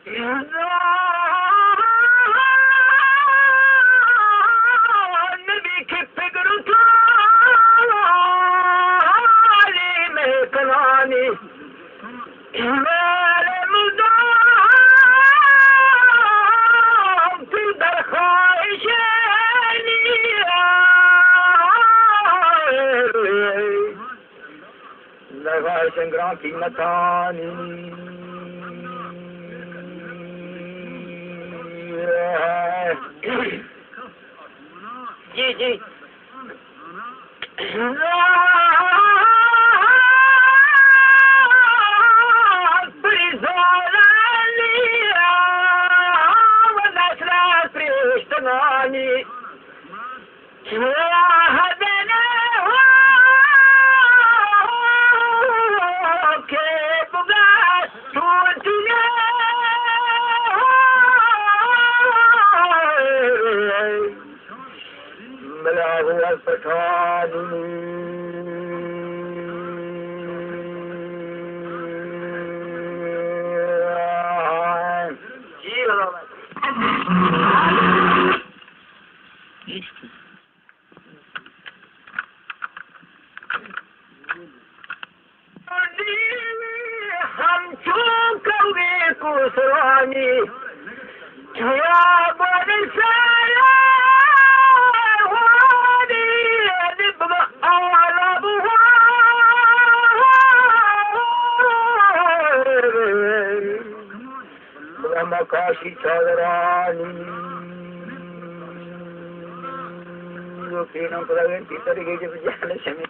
نبي كيف فقرت علي مكناني مال مدام في درخايشاني لغاية شنقران في مكاني जी जी काशी चौधरानी तीनों को लगे भीतर गई जब जाने समय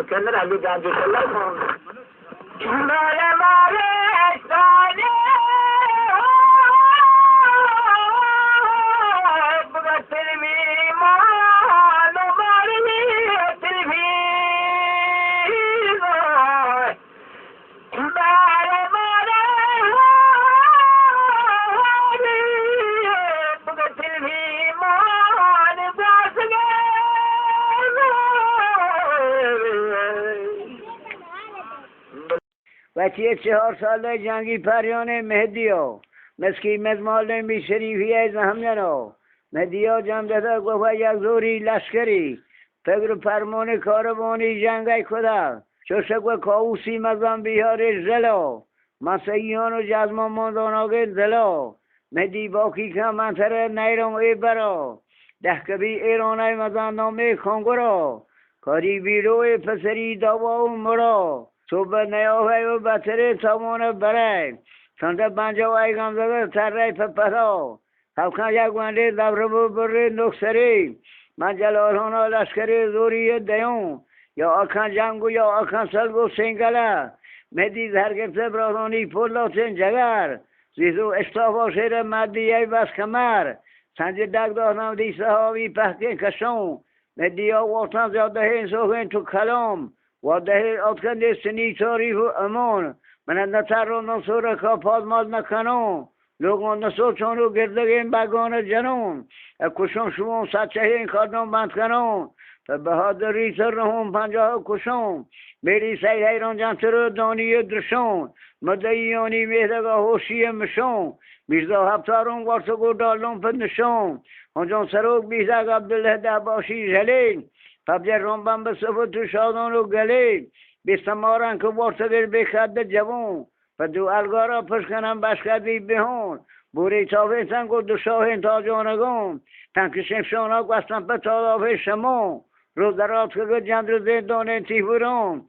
कैमरा भी जाके चला بچه 4 ساله جنگی پریان مهدیو مسکی مزمال می شریفی از همیانو مهدیو جمع داده گفت یک زوری لشکری فکر فرمان کاروانی جنگی کده چوشک و کاوسی مزم بیار زلو مسیحیان و جزمان مانداناگه زلو مهدی باکی که منطره نیرم ای برا دهکبی ایرانای مزم نامه کنگرا کاری بیروی پسری دوا و مرا صبح نیاوه و بطره تامان برای سنده بنجا و ایگم زده تره پپرا خلقان یک گونده دبرمو بره نکسری من جلالهانا لشکری زوری دیون یا آکان جنگو یا آکان سلگو سنگله مهدی زرگفته برادانی پولاتین جگر زیزو اشتافا شیر مدی ای بس کمر سنجی دک دارم دی صحابی پهکن کشون مهدی ها وقتان زیاده این سوخین تو کلام و ده اتکن سنی تاریخ و امان من نتر و نصور که پادمال نکنم لوگان نسو چونو گردگین بگان جنون کشون شمون سچه این خادم بند کنون بهادری سر رهون 50 کشون میری سعی حیران جانتر دانی درشون مدعیانی مهدگاه هوشی مشون میرزا هفتارون وارسگو دالون پد نشون اونجان سروک بیزاق عبدالله دهباشی جلیل پبجر رنبان به صفت شادان و گلیل بیستمارن که وارسگر بخد جوون فدو الگارا پشکنم بشکدی بهون بوری تافه تنگو دو شاهین تا جانگون تنکشیم شاناک وستن به تالافه شمون رو درات که جند زندان تیورون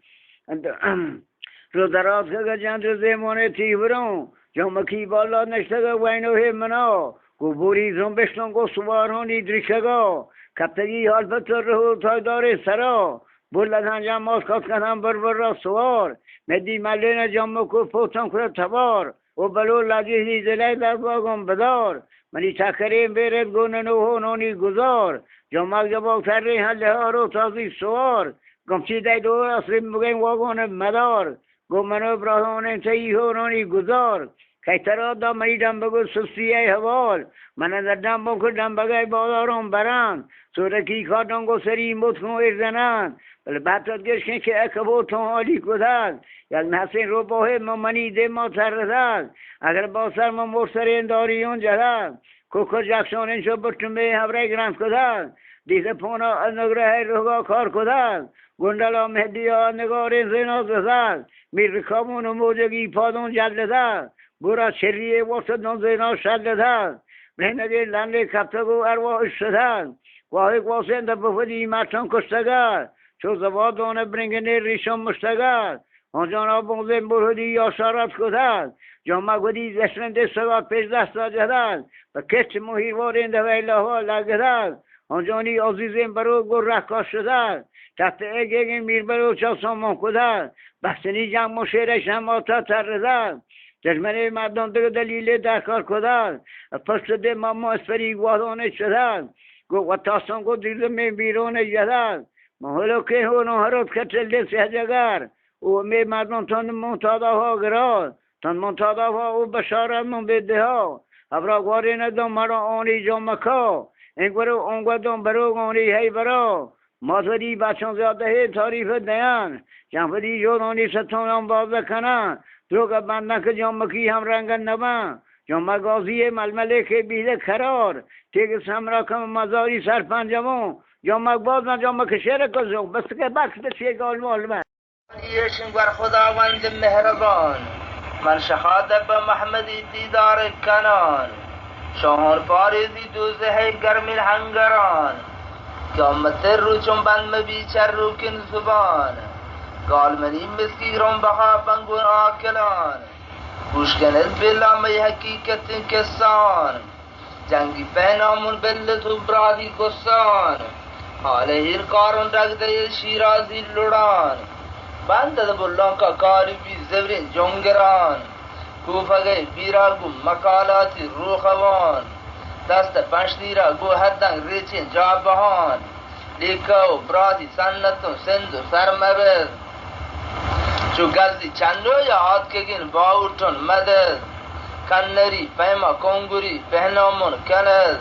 رو درات که جند زمان تیورون جامکی بالا نشتگه وینو همنا گو بوری زنبشتون گو سوارونی دریشگا کپتگی حال فتر رهو تایدار سرا بولد هنجام ماز کات کنم بر را سوار مدی ملین جامکو پوتن کرد تبار و بلو لجهی دلی در باگم بدار منی تکریم بیرد گونه نوهو نونی گذار جامک جباک تری حله ها رو تازی سوار گمچی دی دو اصریم بگیم واگون مدار گو منو ابراهون انتایی هو نونی گذار کهترا دا منی دم بگو سبسیه حوال من در دم بکر دم بگای بادارم برن سورکی کارتان گو سری مطکن ارزنن بله بطت گشکن که اکبو تون حالی کدن یک نحسین رو باهی منی ده ما تردن اگر با سر من مرسرین داریون جدن کوکو جکسانین شو برچمه هبره گرم کدن دیگه پونا نگره روگا کار کدن گندلا مهدی ها نگارین زینا زدن میر رکامون و موجگی پادون جلدن برا شریه واسد نون زینا شددن بهنگه لنده کپتگو ارواح شدن واحق واسن در بفدی مرچان کشتگر چو زوادانه برنگنه ریشان مشتگر آنجانا بغزن برهدی یا شارت کدن جامع گودی زشنده سگا پیش دستا جدن و کچ مهیروارین ده ویله ها لگدن آنجانی عزیزین برو گر رکا شدن تحت اگه میر برو چا سامان کدن بحثنی جنگ مشیرش نماتا تردن جشمنه مردان در دلیل درکار کدن پشت ده ماما اسپری گوادانه شدن گو و تاسان گو دیدم بیرون جدن محلو که هونو هرود کتل دست هجگر او می مردان تان منتادا ها گراد تان منتادا ها او بشارت من بده ها ابرا گواری ندام مرا آنی جامکا این گرو اونگدام برو آنی هی برا مازدی بچان زیاده تاریف دیان جنفدی جورانی ستانان باز کنن دروگا بندن که جامکی هم رنگن نبن جامع گازی ململه که بیده کرار تیگ سمرا کم مزاری سر پنجمون جامع باز من جامع کشیر کزون بس که بکس بسیه گال مالمن یشن بر خداوند مهربان من شهادت به محمدی دیدار کنان شاهان پاریزی دوزه گرمی هنگران قیامت رو چون بند مبی چر رو کن زبان گالمنی مسکی رون بها بنگون آکلان گوشگنز بلا می حقیقت کسان جنگی پهنامون بلتو برادی گسان حال هیر کارون رگده شیرازی لڑان بندد بلان کا کاری بی زبرین جنگران کوفه گئی بیرا گو مقالاتی روخوان دست پنشتی را گو حدنگ ریچین جابهان لیکو برادی سنتون سندو سرمبز چو گزدی چندو یا آد کگین باورتون مدد کنری پیما کنگوری پهنامون کند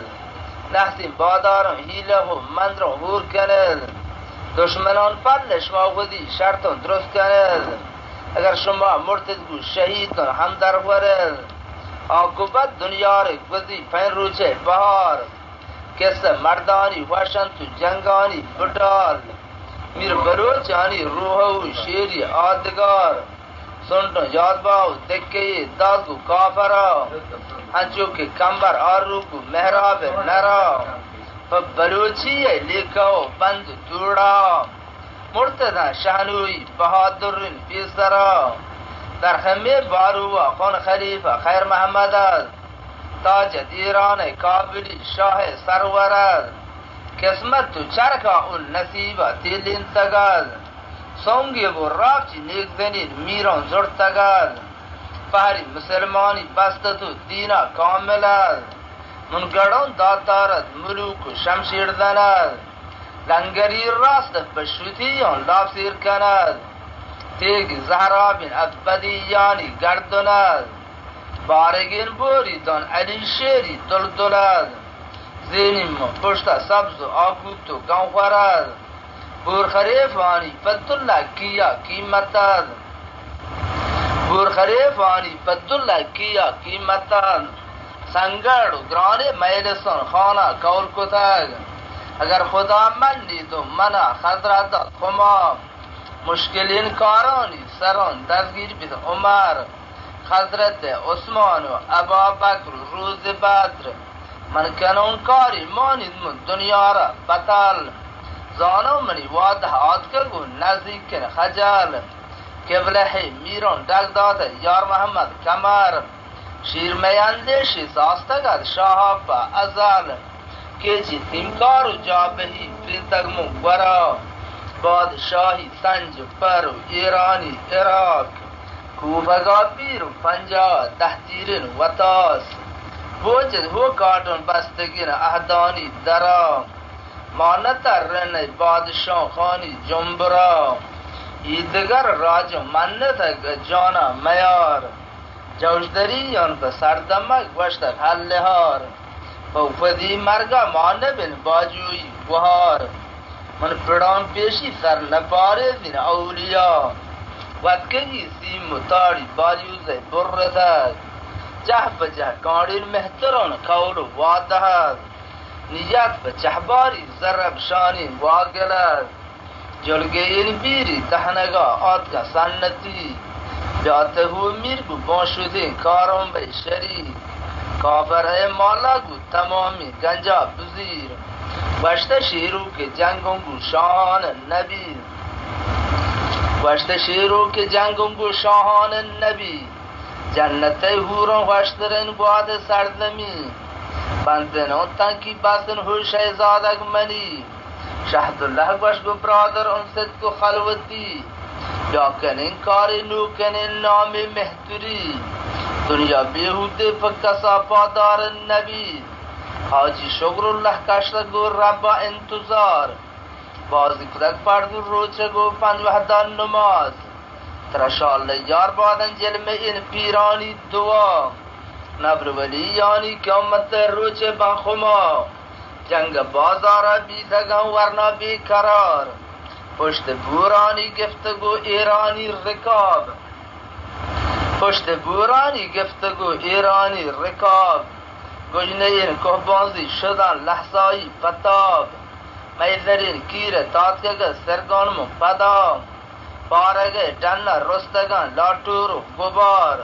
نحسین بادارم هیله و مندر هور کند دشمنان پل شما خودی شرطون درست کند اگر شما مرتد گو شهیدون هم در ورد عاقبت دنیا را گذی پین روچه بهار کس مردانی وشن تو جنگانی بٹال میر بلوچانی روح و شیری آدگار سنتون یاد باو دکه دازگو کافرا ہنچو کے کمبر آرو کو محراب نرا بلوچی لیکو بند دوڑا مرتدہ شہنوی بہادر پیسرا در همه باروا خون خلیفہ خیر محمد تاج دیران کابلی شاہ سرورد قسمت تو چرکا اون نصیبہ تیلین تگل سونگی و رابچی نیک زنین میران زرتگل پہری مسلمانی بستتو دینا کاملد منگران داتارد ملوک و شمشیر دند لنگری راست بشوتیان لابسیر کند تیگ زهرابین ابدیانی گردند بارگین بوریدان علی شیری دلدلد زینیم پشت سبز و آگوت و گنخورد بورخریفانی فتالله کیا قیمتد بورخریفانی فتالله کیا قیمتد سنگرد و گران میلسان خانه کول کتگ اگر خدا من دید و منا خضرت خما مشکلین کارانی سران دستگیر بید عمر حضرت عثمان و ابابکر روز بدر من کنون کاری مانید من دنیا را بطل زانو منی واده آدکرگو نزدیکن خجل قبله میرون دک داده یار محمد کمر شیر میندشی ساستگد شاهاب ازل کیچی تیمکارو جابهی پریتگمو برا بادشاهی سنج پرو ایرانی عراق کوفگا پیرو پنجا دهتیرین وطاس بوجد هو کارتون بستگین اهدانی درا مانتر رن بادشاه خانی جنبرا ایدگر راج منتگ جانا میار جوشدریان به سردمک وشتک حلهار پوفدی مرگا مانبین باجوی بهار من پران پیشی سر نپاره دین اولیا ودکگی سیم و تاری بالیوزه برزد جه بجه کارین مهتران قول و وادهد نیت به چهباری زرب شانین واگلد جلگه این بیری تحنگا آدگا سنتی جاته هو میرگو بانشودین کارم به شری کافره مالاگو تمامی گنجا بزیر وشت شیرو که جنگونگو شاهان نبی وشت شیرو که جنگونگو شاهان نبی جنت هوران وشترین باد سردمی بندنون تنکی بسن هو شهزادگ منی شهدالله وشگو برادر انست کو خلوتی یا کنین کاری نو کنین نام مهتری دنیا بیهوده فکسا پادار نبی حاجی شکر الله کشتگو ربا انتظار بازی کدک پردو روچگو پنج وحدان نماز ترشال یار بادن جلم این پیرانی دعا نبر ولی یعنی قیامت روچ بخما جنگ بازارا بیدگم ورنا بیقرار پشت بورانی گفتگو ایرانی رکاب پشت بورانی گفتگو ایرانی رکاب گجنه این کهبانزی شدن لحظایی پتاب میذرین کیر تاتگه سرگانم پدا پارگه جنه رستگان لاتور و گبار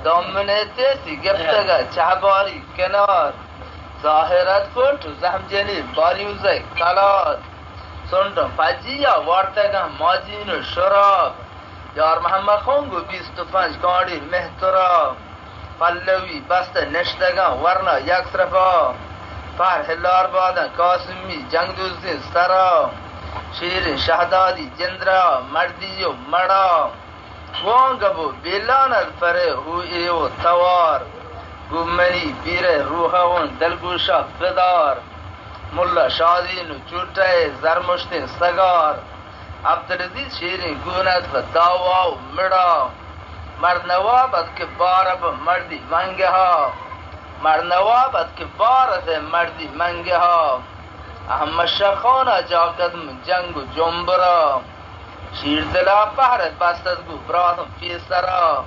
دامنه تیسی گفتگه چهباری کنار ظاهرت کنتو زهمجنی باریوزه کلاد سندم پجیا وارتگم ماجین و شراب یار محمد خونگو 25 کاری مهتراب پلوی بست نشتگم ورنا یک صرفا پر هلار بادن قاسمی جنگ دوزین سرا شیرین شهدادی جندرا مردی و مڑا وانگبو بیلان الفره ہوئی و توار گمنی بیر روحون دلگوشا فدار ملا شادین و چوٹے زرمشتین سگار عبدالعزیز شیرین گونت و داوا و مڑا مرد نوابت کے بارب مردی منگے ہا مرد نوابت کے بارت مردی منگے ہا احمد شخانہ جاکدم جنگ و جنبرا شیر دلا پہرت بستد گو براتم فی سرا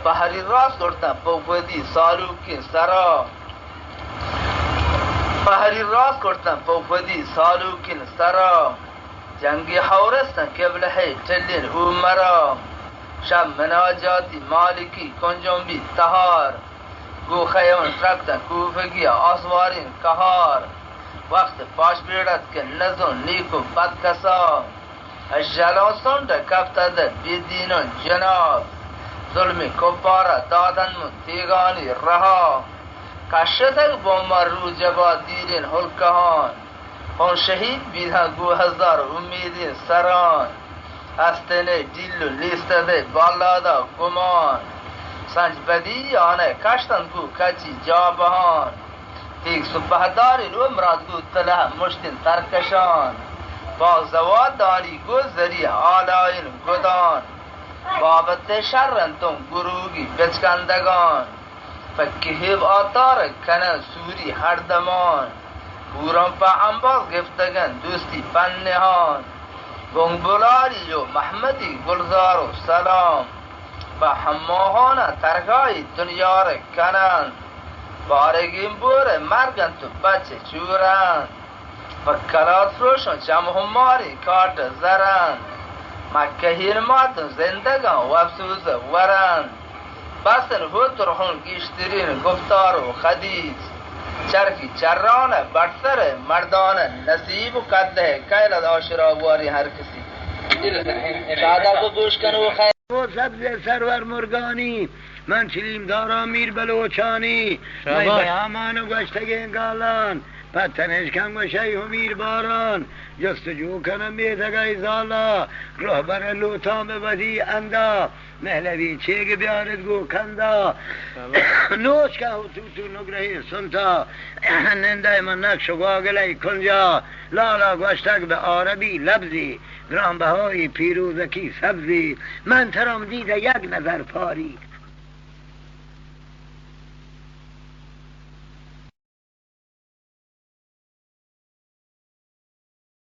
پہری راست کرتا پوفدی سالو کی سرا پہری راست کرتا پوفدی سالو کی سرا جنگی حورستن قبل ہے چلین عمرا شب مناجاتی مالکی کنجنبی تهار گو خیون ترکتن کوفگی آسوارین کهار وقت پاش بیڑت که نزون نیکو بد کسا الجلال سنده کفتده بیدینون جناب ظلمی کبارا دادن من تیگانی رها کشتک بومر رو جبا دیرین حلکهان هون شهید بیدن گو هزار امیدین سران استنه دیلو لیستده بالادا گمان سنج بدی آنه کشتن گو کچی جابهان تیک سپهداری رو مراد گو تله مشتین ترکشان با زواد داری گو زری آلاین گدان بابت شرن تم گروگی بچکندگان فکهیب آتار کنن سوری هر دمان بوران پا انباز گفتگن دوستی پنهان گنگبلاری و محمدی گلزار و سلام با هماهان ترگای دنیا را کنن بارگین بور مرگن تو بچه چورن و کلات فروشن چم هماری کارت زرن مکه هیرماتن زندگان و افسوز ورن بسن هوترهن گیشترین گفتار و خدیث چرکی چرانه برسر مردانه نصیب و قده کیلد آشراواری هر کسی شاده کو گوش کن و خیر و سبز سرور مرگانی من چلیم دارم میر بلوچانی من بیامان و گشتگ انگالان پتنش کن و شیح و میر باران جستجو کنم بیتگای زالا رهبر لوتام بدی اندا مهلوی چیگ بیارد گو کندا نوش که تو نگرهی سنتا ننده من نقش و گاگلی کنجا لالا گوشتگ به عربی لبزی گرانبهای پیروزکی سبزی من ترام دیده یک نظر پاری